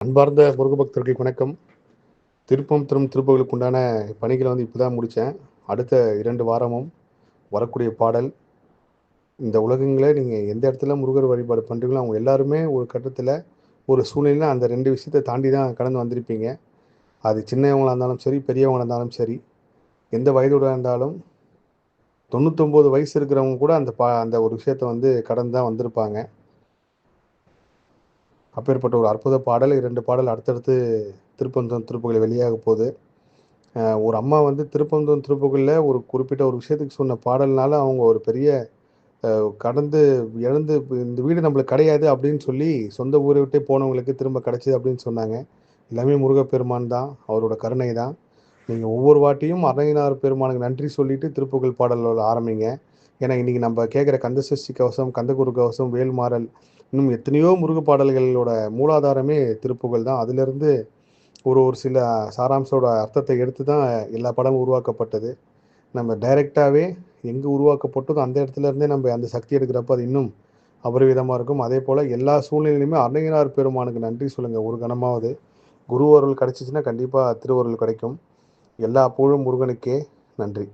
அன்பார்ந்த முருக பக்தர்களுக்கு வணக்கம். திருப்பம் தரும் திருப்புகளுக்கு உண்டான பணிகளை இப்போ தான் முடித்தேன். அடுத்த 2 வாரமும் வரக்கூடிய பாடல், இந்த உலகங்கள நீங்கள் எந்த இடத்துல முருகர் வழிபாடு பண்ணுறீங்களோ அவங்க எல்லாருமே ஒரு கட்டத்தில் ஒரு சூழ்நிலையில் அந்த 2 விஷயத்தை தாண்டி தான் கடந்து வந்திருப்பீங்க. அது சின்னவங்களா இருந்தாலும் சரி, பெரியவங்களா இருந்தாலும் சரி, எந்த வயதோட இருந்தாலும் 99 வயசு இருக்கிறவங்க கூட அந்த ஒரு விஷயத்தை கடந்து தான் வந்திருப்பாங்க. அப்பேற்பட்ட ஒரு அற்புத பாடல் 2 பாடல் அடுத்தடுத்து திருப்பந்தம் திருப்புகள் வெளியாக போகுது. ஒரு அம்மா திருப்பந்தம் திருப்புகள்ல ஒரு குறிப்பிட்ட ஒரு விஷயத்துக்கு சொன்ன பாடல்னால அவங்க ஒரு பெரிய கடந்து எழுந்து இந்த வீடு நம்மளுக்கு கிடையாது அப்படின்னு சொல்லி சொந்த ஊரை விட்டே போனவங்களுக்கு திரும்ப கிடைச்சது அப்படின்னு சொன்னாங்க. எல்லாமே முருகப்பெருமான் தான், அவரோட கருணை தான். நீங்க ஒவ்வொரு வாட்டியும் அருணகிரிநாதர் பெருமானுக்கு நன்றி சொல்லிட்டு திருப்புகழ் பாடல்கள ஆரம்பிங்க. ஏன்னா இன்னைக்கு நம்ம கேட்குற கந்தசஷ்டி கவசம், கந்தகுரு கவசம், வேல்மாறல், இன்னும் எத்தனையோ முருக பாடல்களோட மூலாதாரமே திருப்புகழ் தான். அதிலிருந்து ஒரு ஒரு சில சாராம்சோட அர்த்தத்தை எடுத்து தான் எல்லா படமும் உருவாக்கப்பட்டது. நம்ம டைரக்டாவே எங்கே உருவாக்கப்பட்டதோ அந்த இடத்துல இருந்தே நம்ம அந்த சக்தி எடுக்கிறப்ப அது இன்னும் அபரிவிதமா இருக்கும். அதேபோல எல்லா சூழ்நிலையிலுமே அருணகிரிநாதர் பெருமானுக்கு நன்றி சொல்லுங்க ஒரு கணமாவது. குரு அருள் கிடைச்சிச்சுன்னா கண்டிப்பா திருவருள் கிடைக்கும். எல்லா புகழும் முருகனுக்கே. நன்றி.